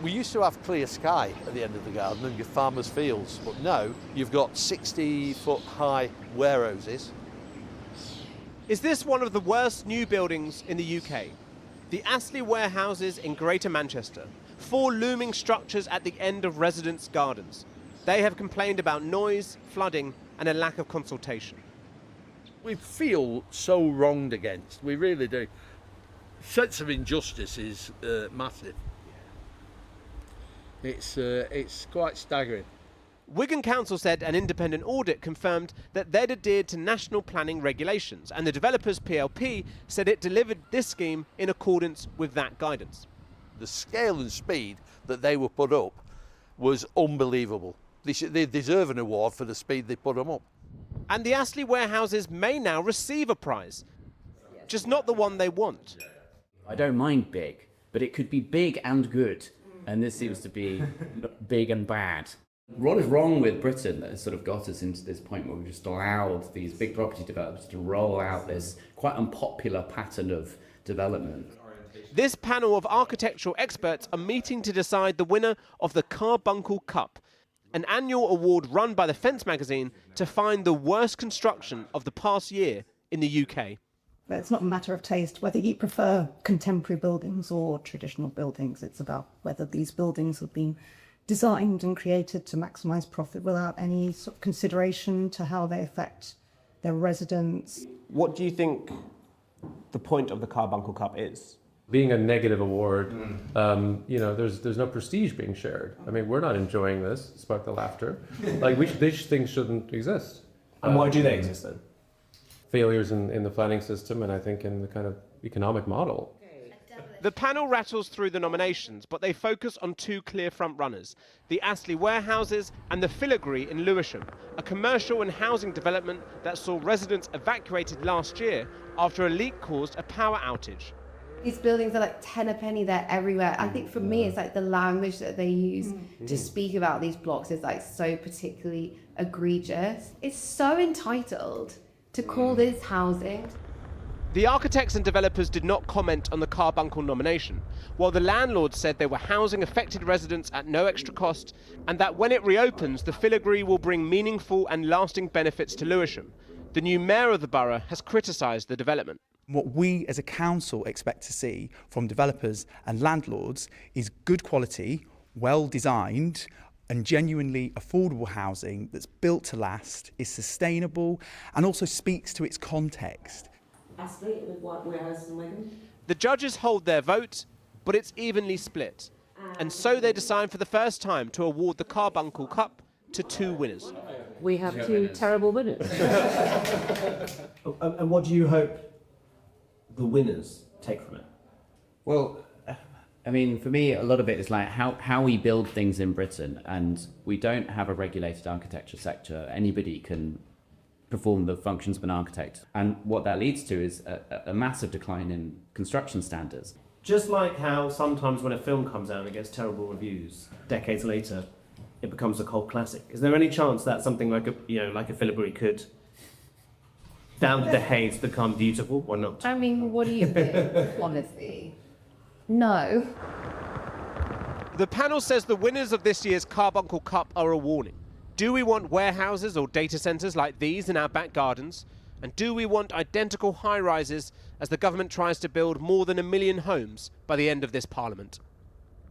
We used to have clear sky at the end of the garden and your farmers' fields, but now you've got 60-foot high warehouses. Is this one of the worst new buildings in the UK? The Astley warehouses in Greater Manchester, 4 looming structures at the end of residents' gardens. They have complained about noise, flooding and a lack of consultation. We feel so wronged against, we really do. Sense of injustice is massive. It's quite staggering. Wigan Council said an independent audit confirmed that they'd adhered to national planning regulations, and the developers PLP said it delivered this scheme in accordance with that guidance. The scale and speed that they were put up was unbelievable. They deserve an award for the speed they put them up. And the Astley warehouses may now receive a prize, just not the one they want. I don't mind big, but it could be big and good, and this seems to be big and bad. What is wrong with Britain that has sort of got us into this point where we've just allowed these big property developers to roll out this quite unpopular pattern of development? This panel of architectural experts are meeting to decide the winner of the Carbuncle Cup, an annual award run by the Fence magazine to find the worst construction of the past year in the UK. It's not a matter of taste, whether you prefer contemporary buildings or traditional buildings. It's about whether these buildings have been designed and created to maximise profit without any sort of consideration to how they affect their residents. What do you think the point of the Carbuncle Cup is? Being a negative award, there's no prestige being shared. I mean, we're not enjoying this, despite the laughter. Like, these things shouldn't exist. And why do they exist then? Failures in the planning system, and I think in the kind of economic model. The panel rattles through the nominations, but they focus on 2 clear front-runners, the Astley warehouses and the Filigree in Lewisham, a commercial and housing development that saw residents evacuated last year after a leak caused a power outage. These buildings are like 10 a penny, they're everywhere. I think for me, it's like the language that they use to speak about these blocks is like so particularly egregious. It's so entitled to call this housing. The architects and developers did not comment on the Carbuncle nomination, while the landlords said they were housing affected residents at no extra cost, and that when it reopens, the Filigree will bring meaningful and lasting benefits to Lewisham. The new mayor of the borough has criticised the development. What we as a council expect to see from developers and landlords is good quality, well designed and genuinely affordable housing that's built to last, is sustainable and also speaks to its context. Astley with warehouses in Wigan. The judges hold their vote, but it's evenly split. And so they decide for the first time to award the Carbuncle Cup to 2 winners. We have 2 terrible winners. And what do you hope the winners take from it? Well, I mean, for me, a lot of it is like how we build things in Britain, and we don't have a regulated architecture sector. Anybody can perform the functions of an architect. And what that leads to is a massive decline in construction standards. Just like how sometimes when a film comes out and it gets terrible reviews, decades later, it becomes a cult classic. Is there any chance that something like a Filigree could, down the decades, become beautiful or not? I mean, what do you think, honestly? No. The panel says the winners of this year's Carbuncle Cup are a warning. Do we want warehouses or data centres like these in our back gardens? And do we want identical high-rises as the government tries to build more than 1 million homes by the end of this parliament?